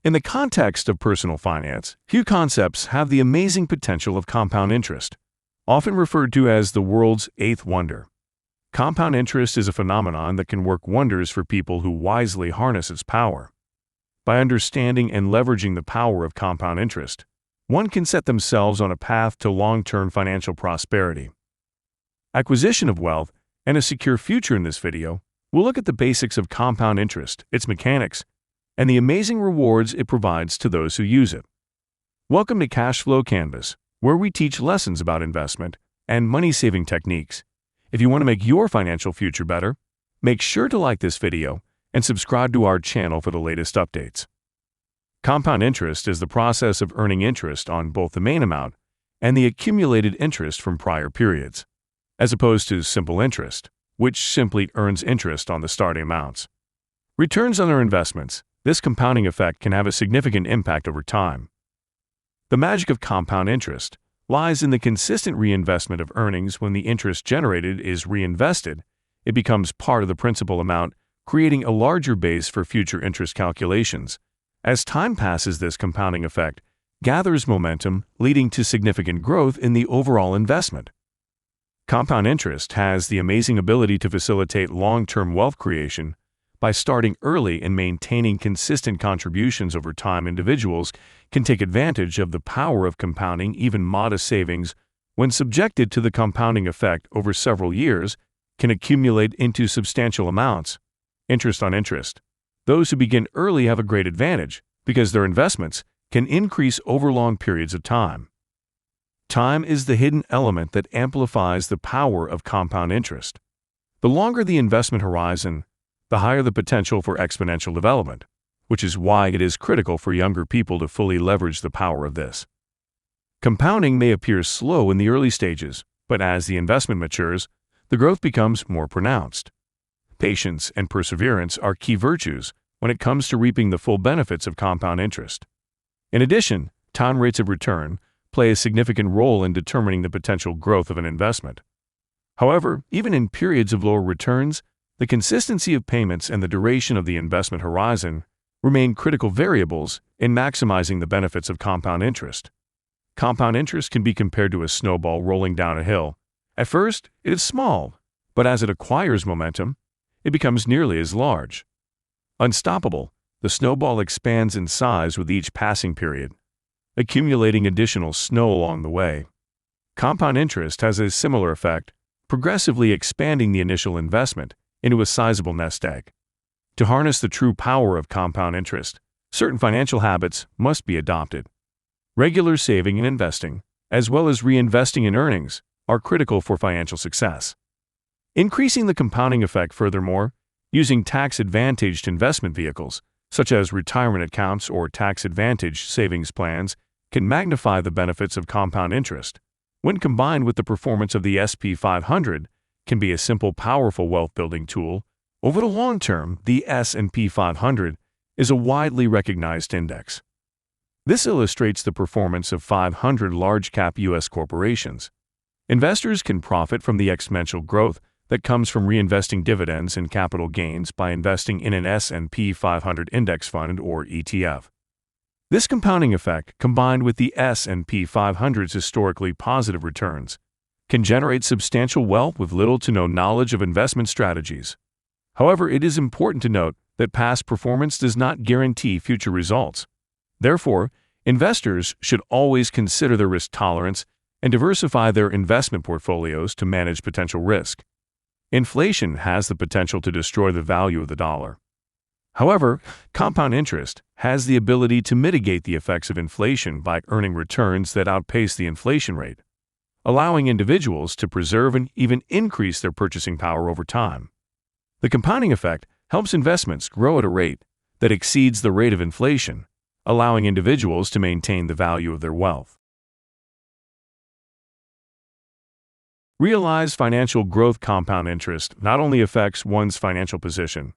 In the context of personal finance, few concepts have the amazing potential of compound interest, often referred to as the world's eighth wonder. Compound interest is a phenomenon that can work wonders for people who wisely harness its power. By understanding and leveraging the power of compound interest, one can set themselves on a path to long-term financial prosperity. Acquisition of wealth and a secure future. In this video, we'll look at the basics of compound interest, its mechanics, and the amazing rewards it provides to those who use it. Welcome to Cashflow Canvas, where we teach lessons about investment and money-saving techniques. If you want to make your financial future better, make sure to like this video and subscribe to our channel for the latest updates. Compound interest is the process of earning interest on both the main amount and the accumulated interest from prior periods, as opposed to simple interest, which simply earns interest on the starting amounts. Returns on their investments. This compounding effect can have a significant impact over time. The magic of compound interest lies in the consistent reinvestment of earnings. When the interest generated is reinvested, it becomes part of the principal amount, creating a larger base for future interest calculations. As time passes, this compounding effect gathers momentum, leading to significant growth in the overall investment. Compound interest has the amazing ability to facilitate long-term wealth creation. By starting early and maintaining consistent contributions over time, individuals can take advantage of the power of compounding. Even modest savings, when subjected to the compounding effect over several years, can accumulate into substantial amounts. Interest on interest. Those who begin early have a great advantage because their investments can increase over long periods of time. Time is the hidden element that amplifies the power of compound interest. The longer the investment horizon, the higher the potential for exponential development, which is why it is critical for younger people to fully leverage the power of this. Compounding may appear slow in the early stages, but as the investment matures, the growth becomes more pronounced. Patience and perseverance are key virtues when it comes to reaping the full benefits of compound interest. In addition, time rates of return play a significant role in determining the potential growth of an investment. However, even in periods of lower returns, the consistency of payments and the duration of the investment horizon remain critical variables in maximizing the benefits of compound interest. Compound interest can be compared to a snowball rolling down a hill. At first, it is small, but as it acquires momentum, it becomes nearly as large. Unstoppable, the snowball expands in size with each passing period, accumulating additional snow along the way. Compound interest has a similar effect, progressively expanding the initial investment into a sizable nest egg. To harness the true power of compound interest, certain financial habits must be adopted. Regular saving and investing, as well as reinvesting in earnings, are critical for financial success. Increasing the compounding effect furthermore, using tax-advantaged investment vehicles, such as retirement accounts or tax-advantaged savings plans, can magnify the benefits of compound interest. When combined with the performance of the S&P 500, can be a simple, powerful wealth-building tool. Over the long term, the S&P 500 is a widely recognized index. This illustrates the performance of 500 large-cap U.S. corporations. Investors can profit from the exponential growth that comes from reinvesting dividends and capital gains by investing in an S&P 500 index fund or ETF. This compounding effect, combined with the S&P 500's historically positive returns, can generate substantial wealth with little to no knowledge of investment strategies. However, it is important to note that past performance does not guarantee future results. Therefore, investors should always consider their risk tolerance and diversify their investment portfolios to manage potential risk. Inflation has the potential to destroy the value of the dollar. However, compound interest has the ability to mitigate the effects of inflation by earning returns that outpace the inflation rate, allowing individuals to preserve and even increase their purchasing power over time. The compounding effect helps investments grow at a rate that exceeds the rate of inflation, allowing individuals to maintain the value of their wealth. Realize financial growth. Compound interest not only affects one's financial position,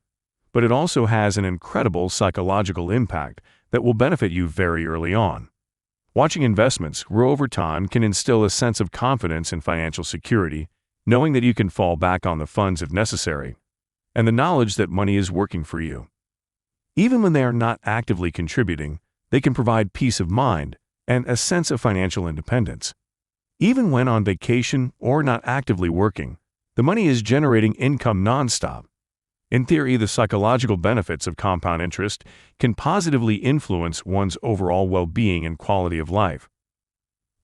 but it also has an incredible psychological impact that will benefit you very early on. Watching investments grow over time can instill a sense of confidence in financial security, knowing that you can fall back on the funds if necessary, and the knowledge that money is working for you. Even when they are not actively contributing, they can provide peace of mind and a sense of financial independence. Even when on vacation or not actively working, the money is generating income nonstop. In theory, the psychological benefits of compound interest can positively influence one's overall well-being and quality of life.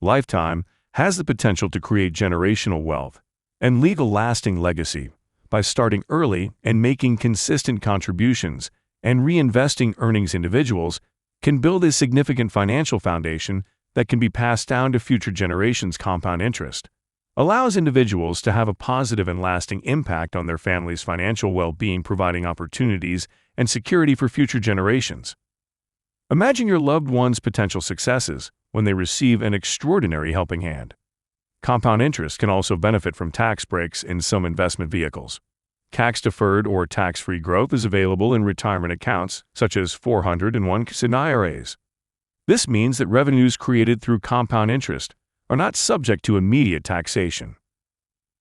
Lifetime has the potential to create generational wealth and leave a lasting legacy by starting early and making consistent contributions and reinvesting earnings. Individuals can build a significant financial foundation that can be passed down to future generations. Compound interest allows individuals to have a positive and lasting impact on their family's financial well-being, providing opportunities and security for future generations. Imagine your loved one's potential successes when they receive an extraordinary helping hand. Compound interest can also benefit from tax breaks in some investment vehicles. Tax-deferred or tax-free growth is available in retirement accounts, such as 401(k) IRAs. This means that revenues created through compound interest are not subject to immediate taxation.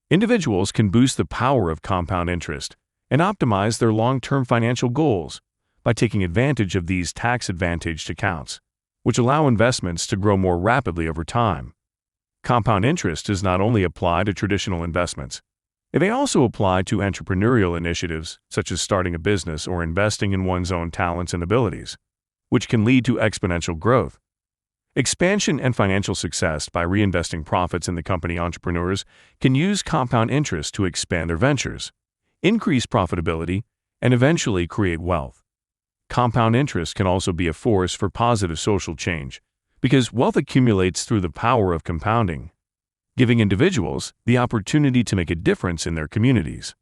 Individuals can boost the power of compound interest and optimize their long-term financial goals by taking advantage of these tax-advantaged accounts, which allow investments to grow more rapidly over time. Compound interest does not only apply to traditional investments. It may also apply to entrepreneurial initiatives, such as starting a business or investing in one's own talents and abilities, which can lead to exponential growth, expansion, and financial success. By reinvesting profits in the company, entrepreneurs can use compound interest to expand their ventures, increase profitability, and eventually create wealth. Compound interest can also be a force for positive social change because wealth accumulates through the power of compounding, giving individuals the opportunity to make a difference in their communities.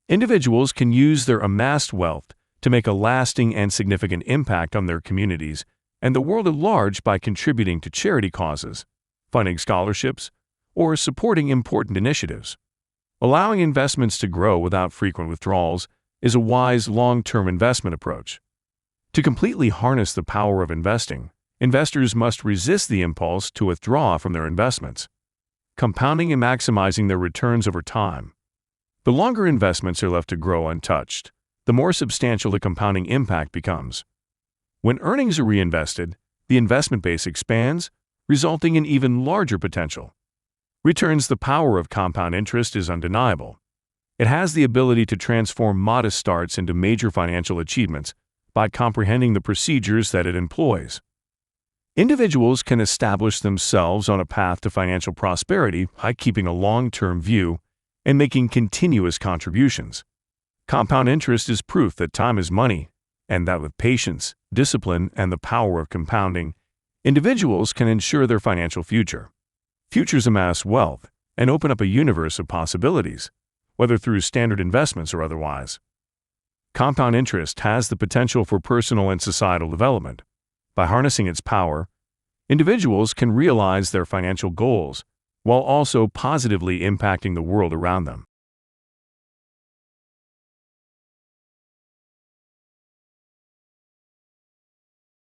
Individuals can use their amassed wealth to make a lasting and significant impact on their communities and the world at large by contributing to charity causes, funding scholarships, or supporting important initiatives. Allowing investments to grow without frequent withdrawals is a wise long-term investment approach. To completely harness the power of investing, investors must resist the impulse to withdraw from their investments, compounding and maximizing their returns over time. The longer investments are left to grow untouched, the more substantial the compounding impact becomes. When earnings are reinvested, the investment base expands, resulting in even larger potential. Returns. The power of compound interest is undeniable. It has the ability to transform modest starts into major financial achievements by comprehending the procedures that it employs. Individuals can establish themselves on a path to financial prosperity by keeping a long-term view and making continuous contributions. Compound interest is proof that time is money, and that with patience, discipline, and the power of compounding, individuals can ensure their financial future. Futures amass wealth and open up a universe of possibilities, whether through standard investments or otherwise. Compound interest has the potential for personal and societal development. By harnessing its power, individuals can realize their financial goals while also positively impacting the world around them.